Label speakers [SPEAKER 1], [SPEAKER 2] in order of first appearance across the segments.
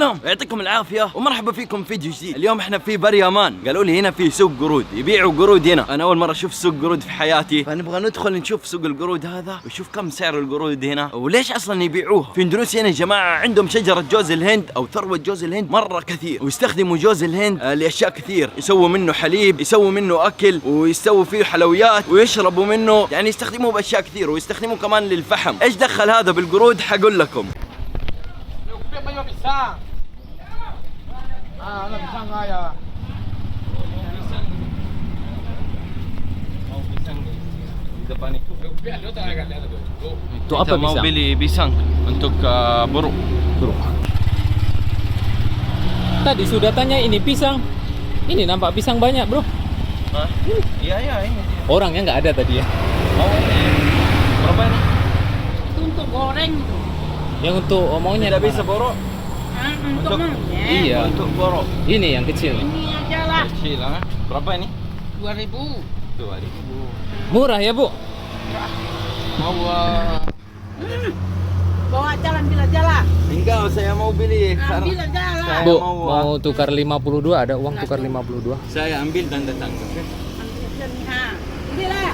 [SPEAKER 1] سلام يعطيكم العافية ومرحبا فيكم في فيديو جديد. اليوم احنا في بريمان، قالوا لي هنا في سوق قرود، يبيعوا قرود هنا. انا اول مرة اشوف سوق قرود في حياتي، فنبغى ندخل نشوف سوق القرود هذا ونشوف كم سعر القرود هنا وليش اصلا يبيعوها. في اندونيسيا هنا يا جماعة عندهم شجرة جوز الهند او ثروة جوز الهند مرة كثير، ويستخدموا جوز الهند لاشياء كثير، يسووا منه حليب، يسووا منه اكل، ويسووا فيه حلويات، ويشربوا منه، يعني يستخدموه باشياء كثير، ويستخدموه كمان للفحم. ايش دخل هذا بالقرود؟ حقول لكم.
[SPEAKER 2] Itu apa
[SPEAKER 1] mau
[SPEAKER 2] pisang?
[SPEAKER 1] beli pisang untuk buruk.
[SPEAKER 2] Tadi sudah tanya ini pisang. Ini nampak pisang banyak, bro.
[SPEAKER 1] Hah? Iya ini dia.
[SPEAKER 2] Orangnya nggak ada tadi ya.
[SPEAKER 1] Oh ini. Berapa ini?
[SPEAKER 3] Itu untuk goreng tuh.
[SPEAKER 2] Yang untuk maunya
[SPEAKER 1] Tidak bisa borok.
[SPEAKER 3] Untuk monyet.
[SPEAKER 2] Iya.
[SPEAKER 1] Untuk borok.
[SPEAKER 2] Ini yang kecil nih.
[SPEAKER 3] Ini aja lah.
[SPEAKER 1] Kecil lah. Berapa ini?
[SPEAKER 3] 2000.
[SPEAKER 1] 2000.
[SPEAKER 2] Murah ya, Bu?
[SPEAKER 1] Mau
[SPEAKER 3] Bawa jalan bila jalan.
[SPEAKER 1] enggak, saya mau beli.
[SPEAKER 3] Ambil aja lah.
[SPEAKER 1] Saya
[SPEAKER 2] Bu,
[SPEAKER 1] mau,
[SPEAKER 2] mau tukar 52, ada uang tukar 52.
[SPEAKER 1] saya ambil dan datang.
[SPEAKER 3] Ambil sini ha. Ambillah.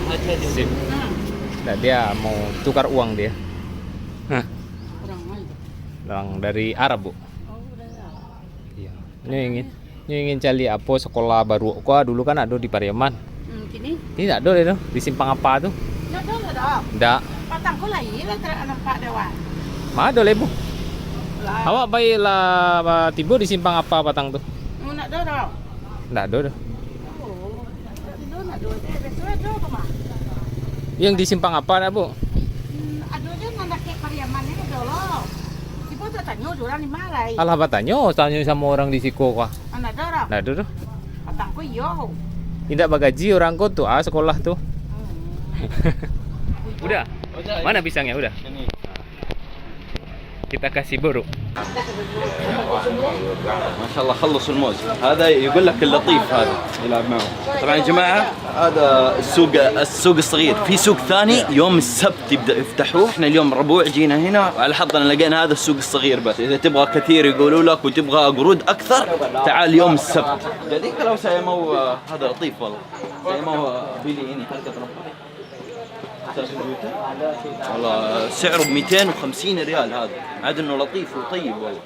[SPEAKER 2] Sip. Nah, dia mau tukar uang dia. Hah,
[SPEAKER 3] Orang mana?
[SPEAKER 2] orang dari Arab, Bu.
[SPEAKER 3] Oh, udah.
[SPEAKER 2] Iya. Ini ingin cari apa sekolah baru. Kok dulu kan ada di Pariaman.
[SPEAKER 3] Sini.
[SPEAKER 2] Ini ada deh tuh, di simpang apa tuh?
[SPEAKER 3] Nak dah.
[SPEAKER 2] Ndak.
[SPEAKER 3] Patang ko lah lah nampak dewan.
[SPEAKER 2] Ada le, Bu.
[SPEAKER 3] Lah.
[SPEAKER 2] Awak baiklah tiba di simpang apa Patang tuh?
[SPEAKER 3] Nak dah.
[SPEAKER 2] Ndak ada dah.
[SPEAKER 3] Oh. Itu nak dua. Besok ada apa mah?
[SPEAKER 2] Yang di simpang apa dah, Bu?
[SPEAKER 3] Ada je nak ke Pariaman ni ada loh. Ibu tak tanya orang di mana.
[SPEAKER 2] Alah tanya sama orang di Siko kah?
[SPEAKER 3] Nak dah.
[SPEAKER 2] Ndak ada dah.
[SPEAKER 3] Patang ko yo.
[SPEAKER 2] Tidak bagaji orang kau tuh sekolah tuh. Udah. Mana pisangnya? Udah. Kita kasih baru.
[SPEAKER 1] ما شاء الله خلصوا الموز. هذا يقول لك اللطيف هذا يلعب معه. طبعا يا جماعه هذا السوق الصغير. في سوق ثاني يوم السبت يبدا يفتحوه. احنا اليوم ربوع جينا هنا، وعلى حظنا لقينا هذا السوق الصغير بس. اذا تبغى كثير يقولوا لك وتبغى قرود اكثر تعال يوم السبت. jadi kalau saya mau هذا لطيف والله. saya mau beli ini حلقه ربع. والله سعره ب 250 ريال هذا. عاد انه لطيف وطيب والله.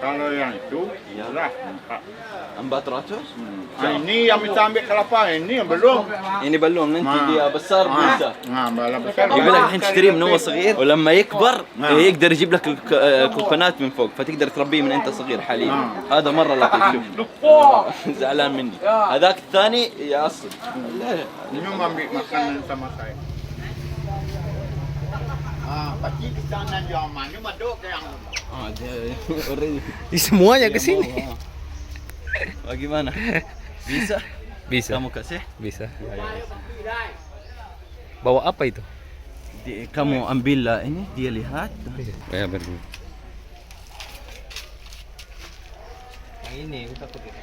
[SPEAKER 4] Kalau yang itu, lah.
[SPEAKER 1] 400.
[SPEAKER 4] Ini yang kita ambil kelapa, ini yang belum.
[SPEAKER 1] يعني بالون انت اللي بسار بيسا.
[SPEAKER 4] Bala besar.
[SPEAKER 1] يقول لك الحين تشتريه من هو صغير، ولما يكبر يقدر يجيب لك الكوكونات من فوق، فتقدر تربيه من انت صغير حليب. هذا مره لطيف. شوف زعلان مني. هذاك الثاني يعصب.
[SPEAKER 4] Ini ambil makanan sama saya. Pasti di sana yang mana maduk yang
[SPEAKER 2] Semuanya ke sini.
[SPEAKER 1] Bagaimana? Bisa?
[SPEAKER 2] Bisa.
[SPEAKER 1] Kamu kasih?
[SPEAKER 2] Bisa. Bawa apa itu?
[SPEAKER 1] Kamu ambil ini, dia lihat.
[SPEAKER 2] Ya berdua. Yang ini aku takut ya.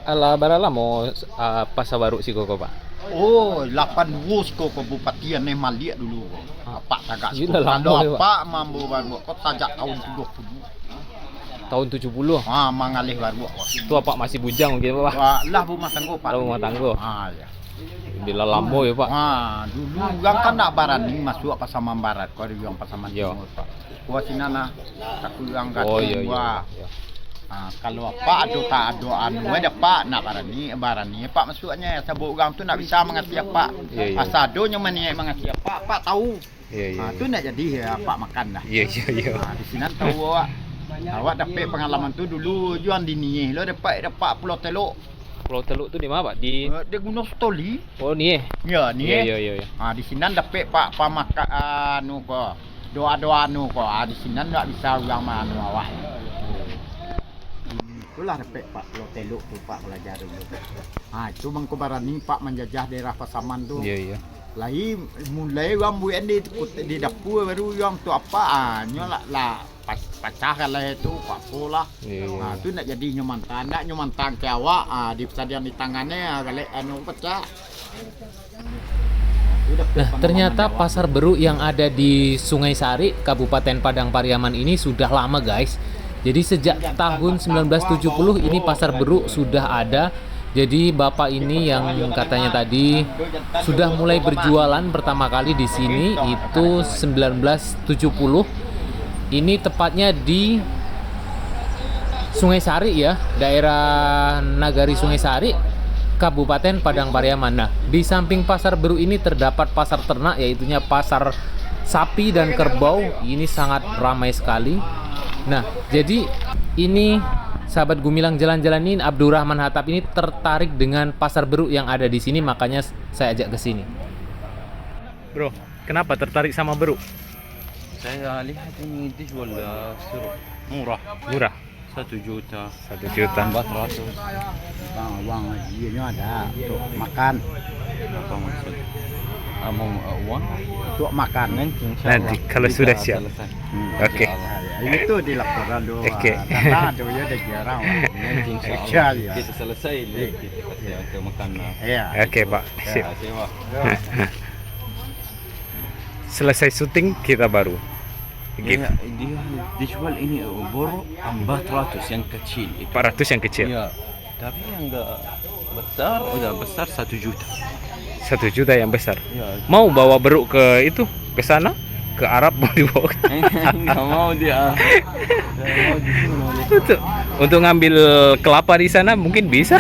[SPEAKER 2] Ala barala mau pasar baru si koko Pak.
[SPEAKER 4] Oh, 82 ko Bupati ni Malik dulu. Pak tagak.
[SPEAKER 2] Gila lama ya, Pak.
[SPEAKER 4] Pak mambu baru kok tajak tahun 70.
[SPEAKER 2] Tahun 70.
[SPEAKER 4] Mangalih baru.
[SPEAKER 2] Itu apa masih bujang mungkin Pak?
[SPEAKER 4] Lah rumah tangga Pak.
[SPEAKER 2] Rumah tangga.
[SPEAKER 4] Ya.
[SPEAKER 2] Bila lambo ya Pak.
[SPEAKER 4] Dulu orang kan nak barani masuk Pasaman Barat, kau ada yang Pasaman Timur Pak. Gua sinana, aku yang kat gua. Kalau Pak ada tak ada anu ada Pak nak barani Pak masuknya sebab orang tu nak bisa mengerti apa. Asadonya mana mengerti apa Pak tahu. Tu nak jadi ya Pak makan dah.
[SPEAKER 2] Iya.
[SPEAKER 4] Di sini tahu awak dapat pengalaman tu dulu jual di ni lo dapat Pulau Teluk.
[SPEAKER 2] Pulau Teluk tu di mana Pak? Di
[SPEAKER 4] Gunung Stoli.
[SPEAKER 2] Oh ni
[SPEAKER 4] Ya ni.
[SPEAKER 2] Iya.
[SPEAKER 4] Di sini dapat Pak makan anu ko. Doa-doa anu ko. Di sini tak bisa orang anu awak. Itulah repek Pak lo teluk tuh Pak belajar dulu. Itu Mangko Barani Pak menjajah daerah Pasaman tuh.
[SPEAKER 2] Iya.
[SPEAKER 4] Lahi mulai orang buat di dapur baru yang tu apa nyola lah pecahkan lah itu Pak Pola.
[SPEAKER 2] Iya.
[SPEAKER 4] Tu nak jadi nyomantan ke awak di pesadian di tangannya galak anu pecah.
[SPEAKER 2] Nah, ternyata pasar Beruk yang ada di Sungai Sari, Kabupaten Padang Pariaman ini sudah lama guys. Jadi sejak tahun 1970 ini pasar Beruk sudah ada. Jadi bapak ini yang katanya tadi sudah mulai berjualan pertama kali di sini itu 1970. Ini tepatnya di Sungai Sari ya, daerah Nagari Sungai Sari, Kabupaten Padang Pariaman. Nah, di samping pasar Beruk ini terdapat pasar ternak, yaitunya pasar sapi dan kerbau. Ini sangat ramai sekali. Nah, jadi ini sahabat Gumilang jalan-jalan ini, Abdurrahman Hattab ini tertarik dengan pasar Beruk yang ada di sini, makanya saya ajak ke sini. Bro, kenapa tertarik sama Beruk?
[SPEAKER 1] Saya lihat ini dijual seru.
[SPEAKER 2] Murah.
[SPEAKER 1] 1 juta.
[SPEAKER 2] 1 juta.
[SPEAKER 1] 400.
[SPEAKER 4] Uang hajinya ada untuk makan.
[SPEAKER 1] Apa maksud? Mau uang?
[SPEAKER 4] Untuk makan.
[SPEAKER 2] Nanti kalau sudah siap. Oke.
[SPEAKER 4] Itu di laporan doa.
[SPEAKER 2] Oke.
[SPEAKER 4] Karena doa ada jarang.
[SPEAKER 1] Nanti insyaallah kita selesai kita kasih ke makan.
[SPEAKER 4] Iya.
[SPEAKER 2] Oke, Pak. Sip.
[SPEAKER 1] Ya, sewa.
[SPEAKER 2] Selesai syuting kita baru.
[SPEAKER 1] Dia dijual ini Beruk 400 yang kecil itu.
[SPEAKER 2] 400 yang kecil.
[SPEAKER 1] Iya. Tapi yang enggak besar, udah besar 1 juta.
[SPEAKER 2] 1 juta yang besar.
[SPEAKER 1] Ya.
[SPEAKER 2] Mau bawa Beruk ke itu, ke sana, ke Arab mau dibawa.
[SPEAKER 1] Enggak mau dia. Enggak mau di sini mau dia.
[SPEAKER 2] Untuk ngambil kelapa di sana mungkin bisa.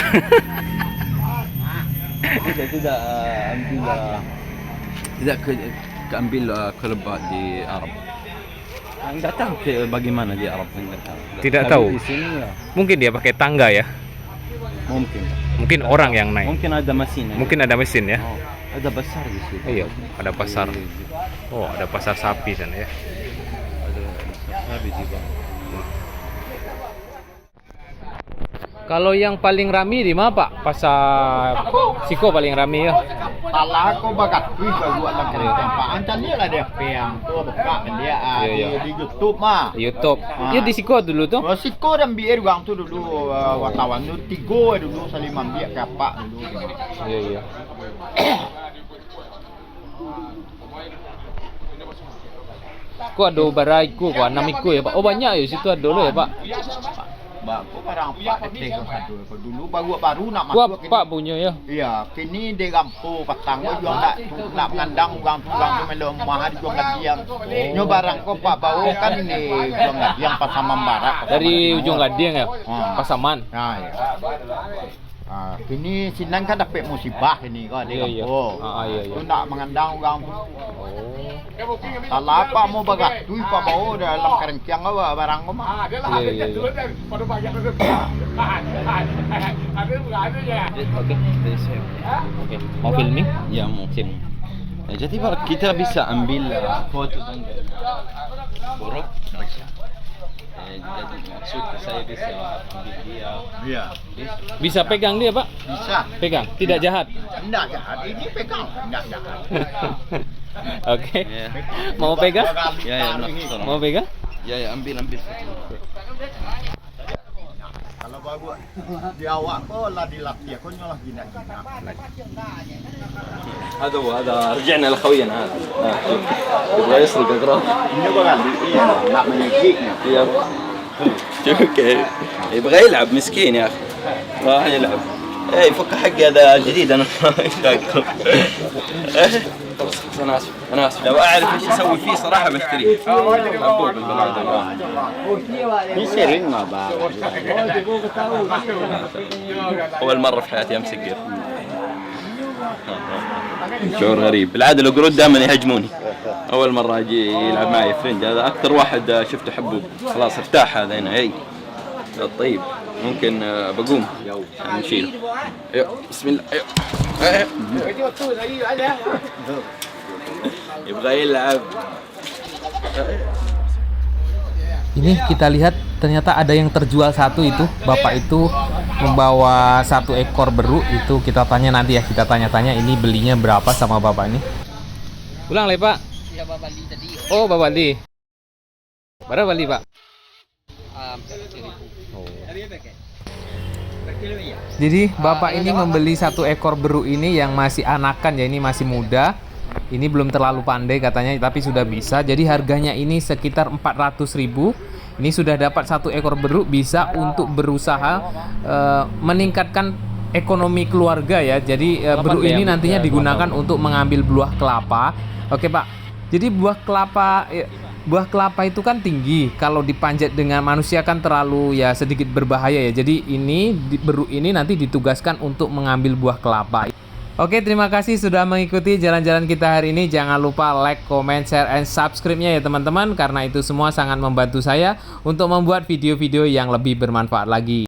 [SPEAKER 1] Tidak ambil kelapa di Arab. Enggak tahu bagaimana di Arab, enggak tahu.
[SPEAKER 2] Tidak
[SPEAKER 1] Tapi
[SPEAKER 2] tahu.
[SPEAKER 1] Di sini ya.
[SPEAKER 2] Mungkin dia pakai tangga ya. Mungkin orang yang naik.
[SPEAKER 1] Mungkin ada mesin.
[SPEAKER 2] Mungkin ada mesin ya.
[SPEAKER 1] Oh, ada besar di sini.
[SPEAKER 2] Iya, ada pasar. Oh, ada pasar sapi sana ya.
[SPEAKER 1] Ada sapi di bawah.
[SPEAKER 2] Kalau yang paling rame di mana Pak? Pasar Siko paling rame ya.
[SPEAKER 4] Pala ko bagat kuy buat lang tempat. Ancan dia lah dia peang tu buka dia
[SPEAKER 2] Iya.
[SPEAKER 4] di YouTube mah.
[SPEAKER 2] YouTube. Ya di Siko dulu tuh.
[SPEAKER 4] Siko dan biar uang tu dulu wartawan tu 3 dulu Saliman biar kapak dulu.
[SPEAKER 2] Iya. Ku ada baraiku, ku anamiku ya Pak. Oh banyak ya situ ada dulu ya Pak.
[SPEAKER 4] Aku barang Pak detik satu. Dulu baru nak
[SPEAKER 2] Ku
[SPEAKER 4] masuk.
[SPEAKER 2] Pak punya ya.
[SPEAKER 4] Iya, kini di Gampo Patang jual nak mengandang uang tu melom mahal jual gadiang. Nyo barang ko Pak bawa kan ni jual gadiang Pasaman Barat.
[SPEAKER 2] Dari ujung Gadiang ya. Pasaman.
[SPEAKER 4] Nah, ya. Kini sinan kan dapat musibah ini kau di
[SPEAKER 2] Iya.
[SPEAKER 4] Gampo.
[SPEAKER 2] Iya.
[SPEAKER 4] Tu nak mengandang uang. Kalau apa mau bagat tu Pak bawa dalam kerencang barang ko mah.
[SPEAKER 2] Iya. Oke. Mau filming?
[SPEAKER 1] Ya mungkin. Ya, jadi kita bisa ambil foto tanggal Beruk. Jadi maksud saya bisa ambil dia.
[SPEAKER 4] Iya.
[SPEAKER 2] Bisa pegang dia Pak?
[SPEAKER 4] Bisa.
[SPEAKER 2] Pegang. Tidak jahat.
[SPEAKER 4] Tidak jahat. Ini pegang. Tidak jahat.
[SPEAKER 2] Oke.
[SPEAKER 1] Ya.
[SPEAKER 2] Mau pegang?
[SPEAKER 1] Ya, nak tolong.
[SPEAKER 2] Mau pegang?
[SPEAKER 1] Ya, ambil.
[SPEAKER 4] Kalau bawa di awak kok lah dilatih kok nyolah gina.
[SPEAKER 1] هذا رجعنا لخوينا هذا شوف يبغى يسرق اقرا
[SPEAKER 4] Ini bagal. Iya, nak menyejinya.
[SPEAKER 1] شوف كيف يبغى يلعب مسكين يا اخي راح يلعب ايه فك حقي هذا جديد انا خلاص انا اسف لو اعرف ايش اسوي فيه صراحه بشتريه محبوب البلد
[SPEAKER 4] Ini sering nggak bang?
[SPEAKER 1] اول مره في حياتي امسك قرد شعور غريب بالعاده القرود دائما يهاجموني اول مره اجي يلعب معي فرنج هذا اكثر واحد شفته حبوب خلاص ارتاح هذا هنا هي طيب ممكن بقوم نشيله بسم الله يبغى يلعب
[SPEAKER 2] Ini kita lihat ternyata ada yang terjual satu itu. Bapak itu membawa 1 ekor beruk. Itu kita tanya nanti ya, kita tanya-tanya ini belinya berapa sama bapak ini. Ulang lagi Pak.
[SPEAKER 5] Ya Bapak Li tadi.
[SPEAKER 2] Oh Bapak Li. Berapa Li Pak?
[SPEAKER 5] 30.000.
[SPEAKER 2] Jadi bapak ini membeli 1 ekor beruk ini yang masih anakan ya, ini masih muda. Ini belum terlalu pandai katanya, tapi sudah bisa. Jadi harganya ini sekitar 400.000. Ini sudah dapat 1 ekor beruk, bisa untuk berusaha meningkatkan ekonomi keluarga ya. Jadi beruk ini nantinya digunakan untuk mengambil buah kelapa. Oke Pak. Jadi buah kelapa itu kan tinggi. Kalau dipanjat dengan manusia kan terlalu ya sedikit berbahaya ya. Jadi ini beruk ini nanti ditugaskan untuk mengambil buah kelapa. Oke, terima kasih sudah mengikuti jalan-jalan kita hari ini. Jangan lupa like, comment, share, and subscribe-nya ya teman-teman. Karena itu semua sangat membantu saya untuk membuat video-video yang lebih bermanfaat lagi.